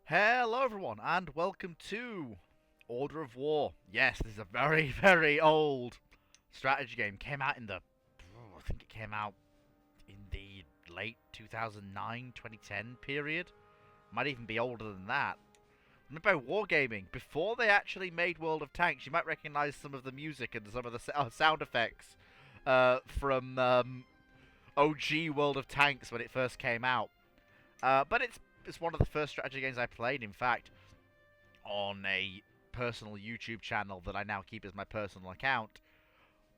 Hello everyone and welcome to Order of War. Yes, this is a very, very old strategy game. Came out in the... I think it came out in the late 2009, 2010 period. Might even be older than that. Made by Wargaming. Before they actually made World of Tanks, you might recognize some of the music and some of the sound effects from OG World of Tanks when it first came out. But it's one of the first strategy games I played. In fact, on a personal YouTube channel that I now keep as my personal account,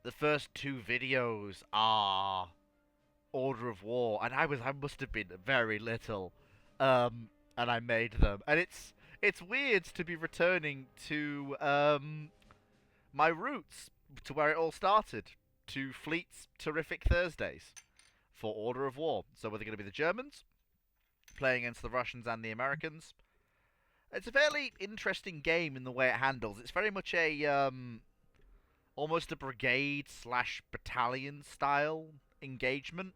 the first two videos are Order of War, and I must have been very little, and I made them, and it's weird to be returning to my roots, to where it all started, to Fleet's Terrific Thursdays for Order of War. So whether going to be the Germans playing against the Russians and the Americans. It's a fairly interesting game in the way it handles. It's very much a almost a brigade slash battalion style engagement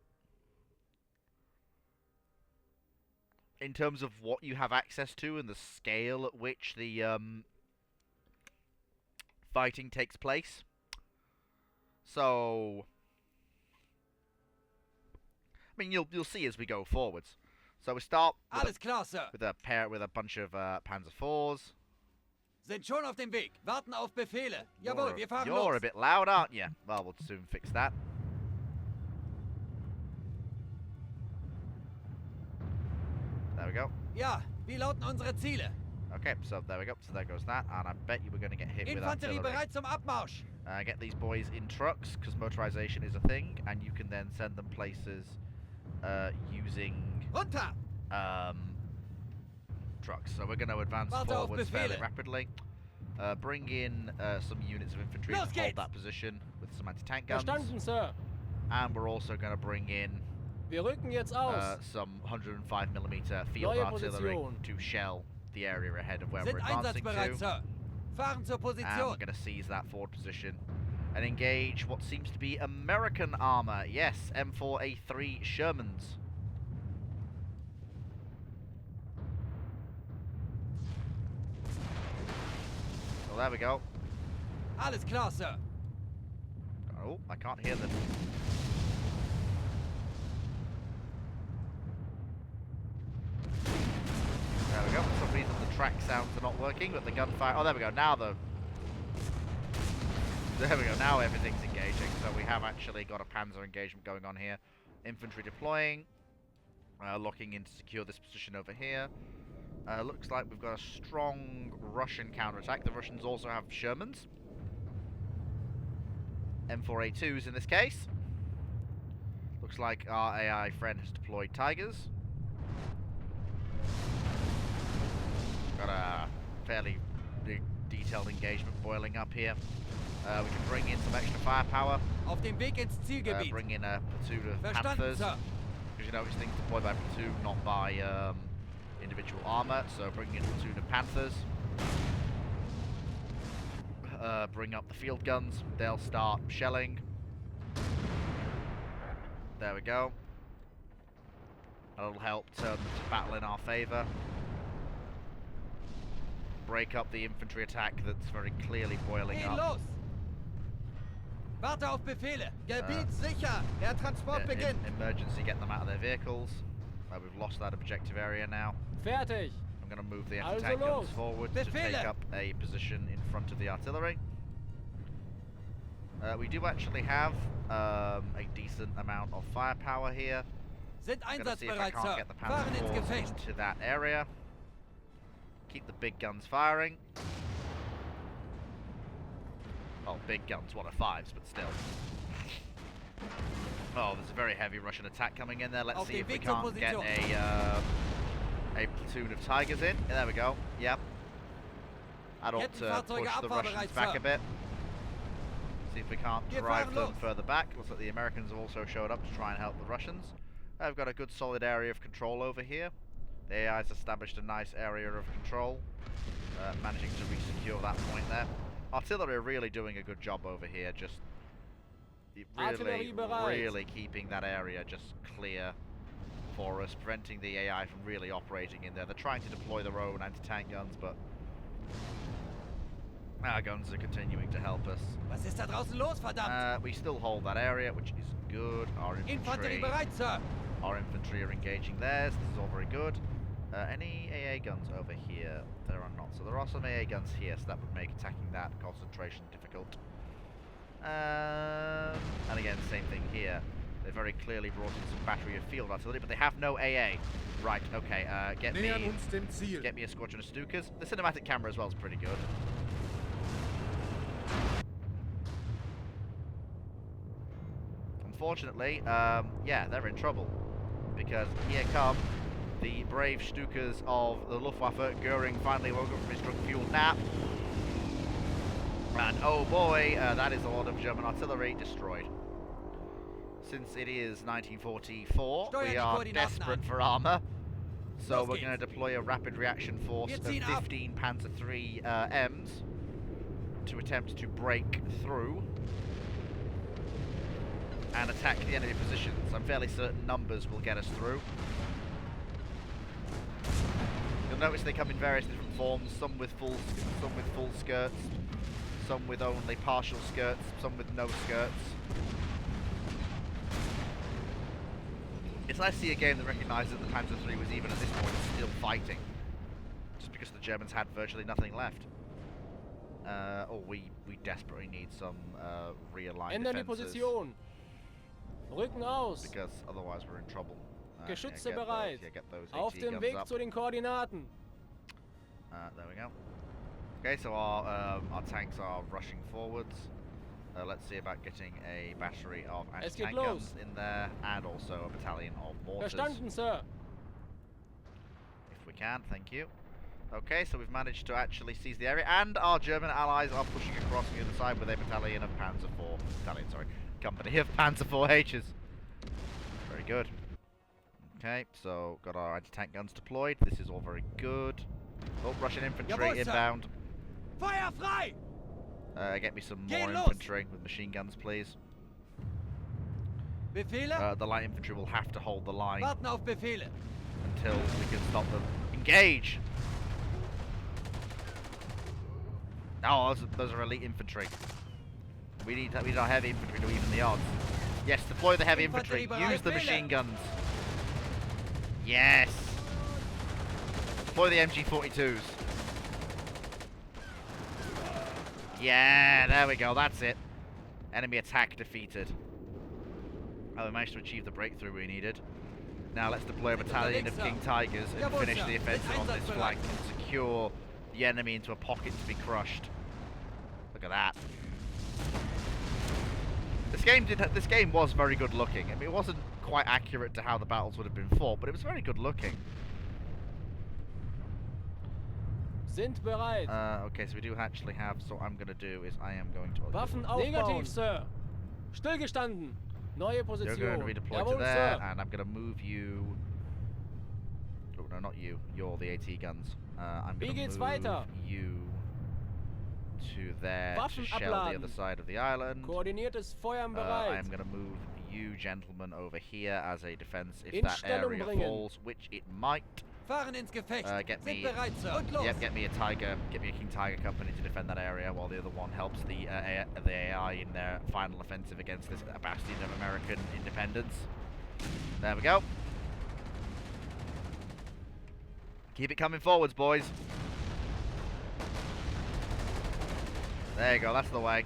in terms of what you have access to and the scale at which the fighting takes place. So, I mean, you'll see as we go forwards. So we start Alles klar, Sir. with a bunch of Panzer IVs. Sind schon auf dem Weg. Warten auf Befehle. Jawohl, wir fahren You're los. a bit loud, aren't you? Well, we'll soon fix that. There we go. Ja, wie lauten unsere Ziele? Okay, so there we go. So there goes that. And I bet you we're going to get hit with Infanterie artillery. bereit zum Abmarsch. Get these boys in trucks, because motorization is a thing, and you can then send them places using Runter. trucks. So we're going to advance Warte auf forwards fairly Befehle. rapidly. Bring in some units of infantry Los to hold geht's. that position with some anti-tank guns. Verstanden, Sir. And we're also going to bring in Wir rücken jetzt aus. some 105mm field Neue artillery Position. to shell the area ahead of where Sind we're advancing einsatzbereit, to. Sir. Fahren zur And we're Position. going to seize that forward position and engage what seems to be American armor. Yes, M4A3 Shermans. So there we go. Alles klar, Sir. Oh, I can't hear them. There we go. For some reason the track sounds are not working, but the gunfire... Oh, there we go. Now the... There we go. Now everything's engaging. So we have actually got a panzer engagement going on here. Infantry deploying. Locking in to secure this position over here. Looks like we've got a strong Russian counterattack. The Russians also have Shermans. M4A2s in this case. Looks like our AI friend has deployed Tigers. Got a fairly big detailed engagement boiling up here. We can bring in some extra firepower. Auf dem Weg ins Zielgebiet. Bring in a platoon of Verstanden, Panthers. Sir. Because you know it's things deployed by platoon, not by individual armor. So bring in a platoon of Panthers. Bring up the field guns. They'll start shelling. There we go. That'll help turn the battle in our favour. Break up the infantry attack that's very clearly boiling Gehen up. los. Warte auf Befehle. Gebiet sicher. Der Transport beginnt. Emergency, get them out of their vehicles. We've lost that objective area now. Fertig. I'm going to move the Also anti-tank guns los. forward to take Befehle. up a position in front of the artillery. We do actually have a decent amount of firepower here. Sind I'm going to see if I einsatzbereit, can't Sir. get the Fahren ins Panzer Gefecht. into that area. Keep the big guns firing. Oh, big guns, what are fives, but still. Oh, there's a very heavy Russian attack coming in there. Let's Auf see dem if we Weg zur can't get Position. a platoon of Tigers in. Yeah, there we go. Yep. That ought to Kettenfahrzeuge push the abfahrbereit, Russians back Sir. a bit. See if we can't Wir drive fahren them los. further back. Looks like the Americans have also showed up to try and help the Russians. I've got a good solid area of control over here. The AI's established a nice area of control, managing to re-secure that point there. Artillery are really doing a good job over here, just Artillerie bereit. really keeping that area just clear for us, preventing the AI from really operating in there. They're trying to deploy their own anti-tank guns, but our guns are continuing to help us. Was ist da draußen los, verdammt? We still hold that area, which is good. Our Infanterie bereit, Sir. Our infantry are engaging theirs. This is all very good. Any AA guns over here? There are not. So there are some AA guns here, so that would make attacking that concentration difficult. And again, same thing here. They very clearly brought in some battery of field artillery, but they have no AA. Right, okay, get me a squadron of Stukas. The cinematic camera as well is pretty good. Unfortunately, yeah, they're in trouble. Because here come the brave Stukas of the Luftwaffe. Goering finally woke up from his drug-fueled nap. And oh boy, that is a lot of German artillery destroyed. Since it is 1944, we are desperate for armor. So we're going to deploy a rapid reaction force of 15 Panzer III Ms to attempt to break through and attack the enemy positions. I'm fairly certain numbers will get us through. You'll notice they come in various different forms, some with full skirts, some with only partial skirts, some with no skirts. It's nice to see a game that recognises that the Panzer III was even at this point still fighting, just because the Germans had virtually nothing left. Oh, we desperately need some realigned defences. Rücken aus. Because otherwise we're in trouble. Geschütze bereit. Get those Auf AT dem guns Weg up. zu den Koordinaten. There we go. Okay, so our tanks are rushing forwards. Let's see about getting a battery of anti-tank guns in there, and also a battalion of mortars. Verstanden, Sir. If we can, thank you. Okay, so we've managed to actually seize the area, and our German allies are pushing across the other side with a battalion of company of Panzer IVHs. Very good. Okay, so got our anti-tank guns deployed. This is all very good. Oh, Russian infantry inbound. Feuer frei! Get me some more infantry with machine guns, please. Befehle? The light infantry will have to hold the line Warten auf Befehle. until we can stop them. Engage! Oh, those are elite infantry. We need our heavy infantry to even the odds. Yes, deploy the heavy infantry. Use the machine guns. Yes! Deploy the MG42s. Yeah, there we go, that's it. Enemy attack defeated. Oh, we managed to achieve the breakthrough we needed. Now let's deploy a battalion of King Tigers and finish the offensive on this flank and secure the enemy into a pocket to be crushed. Look at that. This game was very good looking. I mean, it wasn't quite accurate to how the battles would have been fought, but it was very good looking. Sind bereit. Okay, so we do actually have. So what I'm going to do is I am going to. Waffen aufbauen. Negativ, Sir. Stillgestanden. Neue Position. You're going to be deployed to there, and I'm going to move you. Oh no, not you. You're the AT guns. I'm going to move you to there to shell the other side of the island. Koordiniertes Feuern bereit. I'm going to move you gentlemen over here as a defense if that area falls, which it might. Fahren ins Gefecht. Get me, bereit, Sir. yep, get me a King Tiger company to defend that area, while the other one helps the AI in their final offensive against this bastion of American independence. There we go. Keep it coming forwards, boys. There you go, that's the way.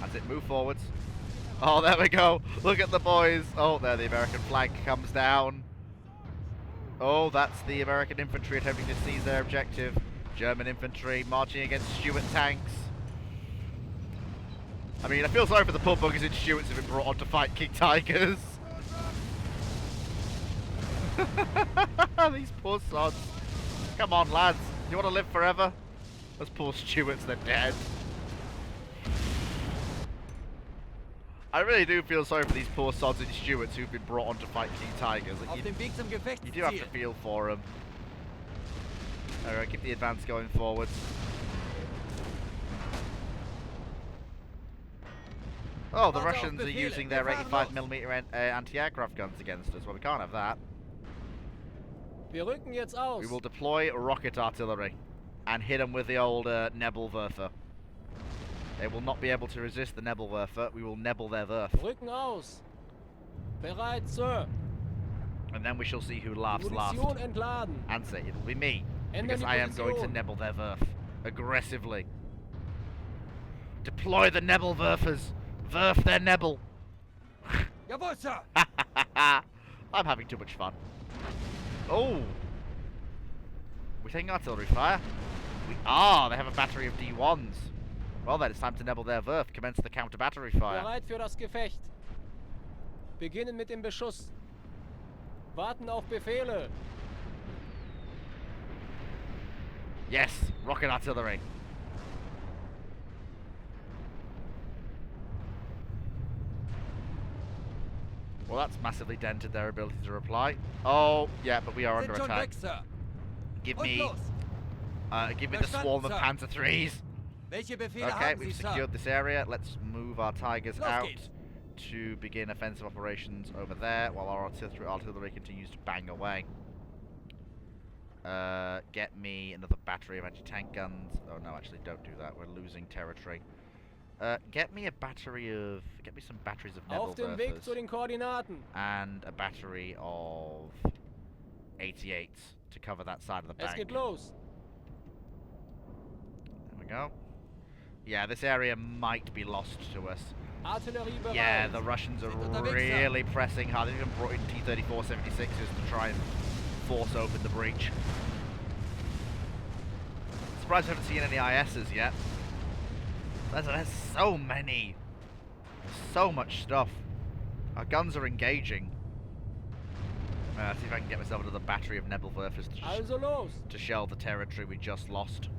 That's it, move forwards. Oh, there we go. Look at the boys. Oh, there the American flag comes down. Oh, that's the American infantry attempting to seize their objective. German infantry marching against Stuart tanks. I mean, I feel sorry for the poor buggers in Stuarts who've been brought on to fight King Tigers. These poor sods. Come on, lads. You want to live forever? Those poor Stuarts, they're dead. I really do feel sorry for these poor sods in Stuarts who've been brought on to fight King Tigers. Like, you do have to feel for them. Alright, keep the advance going forwards. Oh, the Warte auf Russians are Befehle. using Wir their fahren 85mm anti-aircraft guns against us. Well, we can't have that. Wir rücken jetzt aus. We will deploy rocket artillery and hit them with the old Nebelwerfer. They will not be able to resist the Nebelwerfer. We will Nebel their Werf. Rücken aus. Bereit, Sir. And then we shall see who laughs last. Munition entladen. Answer, it will be me. Ändern Because die I am going to Position. Nebel their Werf. Aggressively. Deploy the Nebelwerfers. Werf their Nebel. Jawohl, Sir. I'm having too much fun. Oh! We're taking artillery fire? We are! They have a battery of D1s. Well then, it's time to Nebel their Werf. Commence the counter battery fire. Bereit für das Gefecht. Beginnen mit dem Beschuss. Warten auf Befehle. Yes! Rocket artillery. Well, that's massively dented their ability to reply. Oh, yeah, but we are under Sind schon attack. weg, Sir. Give Und me, los. give me the Verstanden, swarm of Sir. Panzer IIIs. Welche Befehle Okay, haben we've Sie, Sir? secured this area. Let's move our Tigers Los out geht's. to begin offensive operations over there, while our artillery continues to bang away. Get me another battery of anti-tank guns. Oh no, actually, don't do that. We're losing territory. Get me some batteries of Auf dem Weg Nebelwerfers zu den Koordinaten. and a battery of 88s to cover that side of the Es bank. geht los. There we go. Yeah, this area might be lost to us. Artillerie bereit. Yeah, the Russians are Sind unterwegs, really pressing hard. They've even brought in T-34-76s to try and force open the breach. Surprised I haven't seen any ISs yet. There's so many. So much stuff. Our guns are engaging. See if I can get myself another battery of Nebelwerfers Also los. to shell the territory we just lost.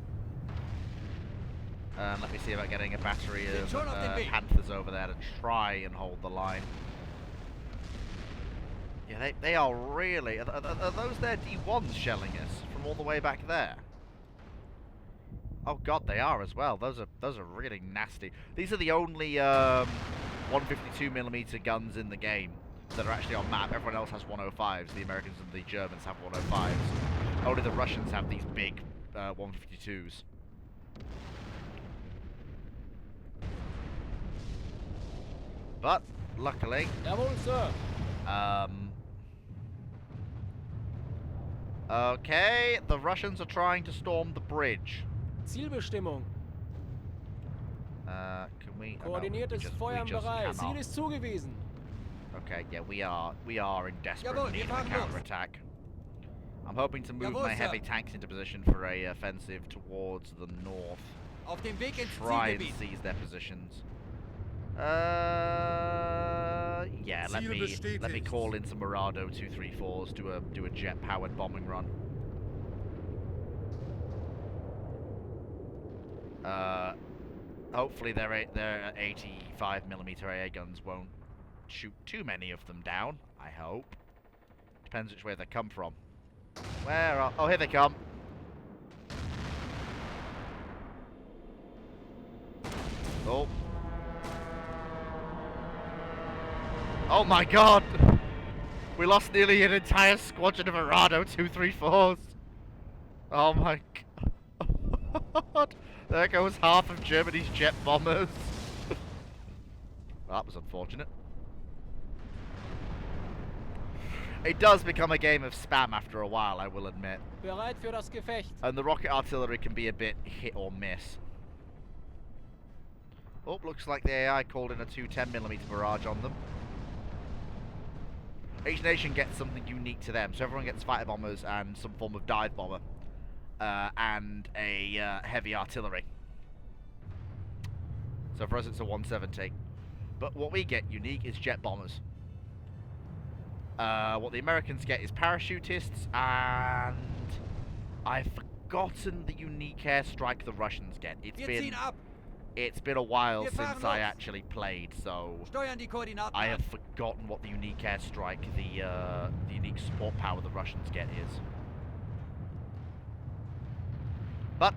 Let me see about getting a battery of Schon auf dem Weg. Panthers over there to try and hold the line. Yeah, they are really... Are those their D1s shelling us from all the way back there? Oh god, they are as well. Those are really nasty. These are the only 152mm guns in the game that are actually on map. Everyone else has 105s. The Americans and the Germans have 105s. Only the Russians have these big 152s. But luckily, Jawohl, Sir. Okay, the Russians are trying to storm the bridge. Zielbestimmung. Can we? Oh no, Koordiniertes Feuern bereit. Ziel cannot. ist zugewiesen. Okay, yeah, we are in desperate Jawohl, need wir of a fahren los. counterattack. I'm hoping to move Jawohl, my Sir. heavy tanks into position for a offensive towards the north. Auf dem Weg ins Try and Zielgebiet. seize their positions. Yeah, let Ziel me bestätigt. call in some Murado 234s, do a jet-powered bombing run. Hopefully their 85mm AA guns won't shoot too many of them down. I hope. Depends which way they come from. Where are? Oh, here they come. Oh. Oh my god! We lost nearly an entire squadron of Arado 234s. Oh my god. There goes half of Germany's jet bombers. That was unfortunate. It does become a game of spam after a while, I will admit. Bereit für das Gefecht. And the rocket artillery can be a bit hit or miss. Oh, looks like the AI called in a 210mm barrage on them. Each nation gets something unique to them, so everyone gets fighter bombers and some form of dive bomber. And a heavy artillery. So for us it's a 170. But what we get unique is jet bombers. What the Americans get is parachutists, and I've forgotten the unique airstrike the Russians get. Wir ziehen ab. It's been a while Wir fahren since I los. actually played, so Steuern die Koordinaten I an. have forgotten what the unique airstrike, the unique support power the Russians get is. But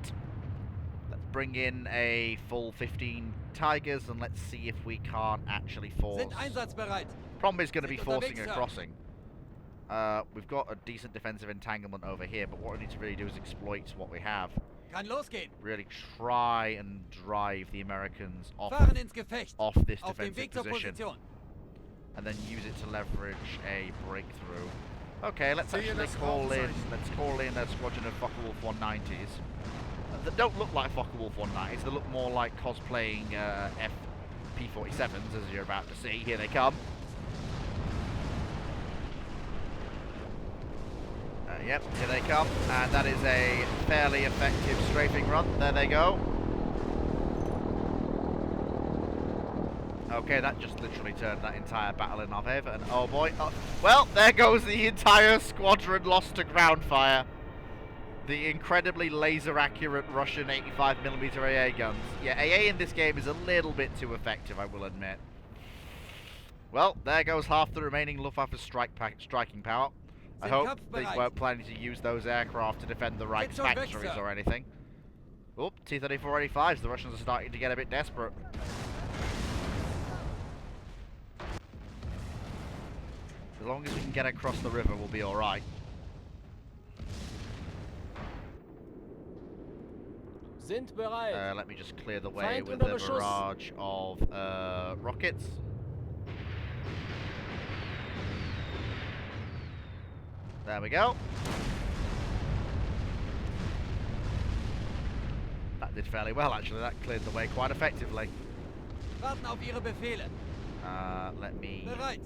let's bring in a full 15 Tigers and let's see if we can't actually force... Sind einsatzbereit. Problem is going to be Sind forcing unterwegs, a Sir. crossing. We've got a decent defensive entanglement over here, but what we need to really do is exploit what we have. Kann losgehen. Really try and drive the Americans off Fahren ins Gefecht. this Auf dem defensive Weg zur position, Position. and then use it to leverage a breakthrough. Okay, let's See you actually next call in. conversation. Let's call in a squadron of Focke-Wulf 190s. That don't look like Focke-Wulf 190s. They look more like cosplaying FP-47s, as you're about to see. Here they come. Yep, here they come, and that is a fairly effective strafing run. There they go. Okay, that just literally turned that entire battle in our favour, and oh boy, well, there goes the entire squadron lost to ground fire. The incredibly laser-accurate Russian 85mm AA guns. Yeah, AA in this game is a little bit too effective, I will admit. Well, there goes half the remaining Luftwaffe striking power. I hope they weren't planning to use those aircraft to defend the Reich's factories or anything. Oh, T-34-85s, the Russians are starting to get a bit desperate. As long as we can get across the river, we'll be alright. Sind bereit. Let me just clear the way Feind with a unter Beschuss. barrage of rockets. There we go. That did fairly well, actually. That cleared the way quite effectively. Warten auf Ihre Befehle. Let me Bereit.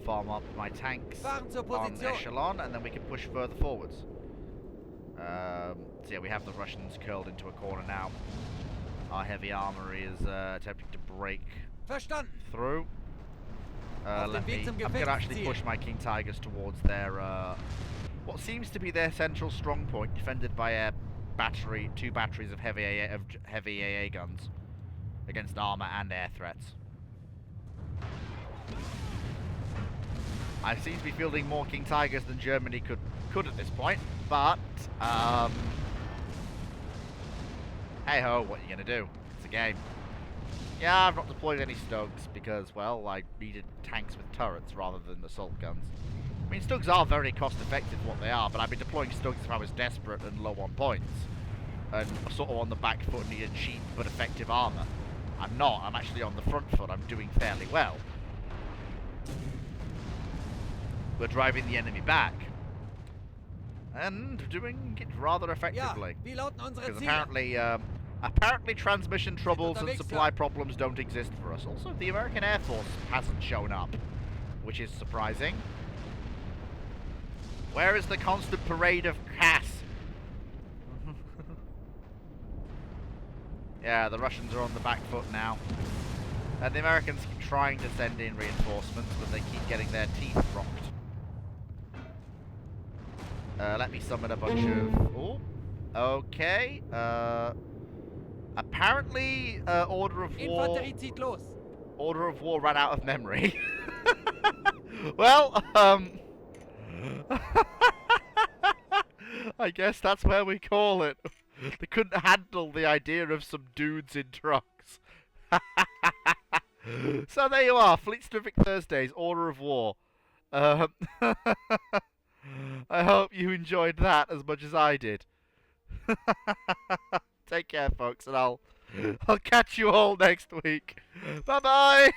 farm up my tanks Fahren zur on Position. echelon, and then we can push further forwards. So yeah, we have the Russians curled into a corner now. Our heavy armory is attempting to break Verstanden. through. Auf dem Weg zum I'm going to actually Gefechtsziel. push my King Tigers towards their what seems to be their central strong point, defended by a battery, 2 batteries of heavy AA guns against armor and air threats. I seem to be fielding more King Tigers than Germany could at this point, but hey ho, what are you gonna do? It's a game. Yeah, I've not deployed any Stugs because, well, I needed tanks with turrets rather than assault guns. I mean, Stugs are very cost-effective what they are, but I'd be deploying Stugs if I was desperate and low on points. And sort of on the back foot and needed cheap but effective armor. I'm not. I'm actually on the front foot. I'm doing fairly well. We're driving the enemy back. And doing it rather Ja, effectively. wie lauten unsere Because Ziele? apparently transmission troubles and unterwegs, supply ja. problems don't exist for us. Also, the American Air Force hasn't shown up, which is surprising. Where is the constant parade of Cass? Yeah, the Russians are on the back foot now. And the Americans keep trying to send in reinforcements, but they keep getting their teeth rocked. Let me summon a bunch of... Oh, okay. Apparently, Order of War... Infanterie zieht los. Order of War ran out of memory. Well, I guess that's where we call it. They couldn't handle the idea of some dudes in trucks. So there you are, Fleet Terrific Thursdays, Order of War. I hope you enjoyed that as much as I did. Take care, folks, and I'll catch you all next week. Bye-bye!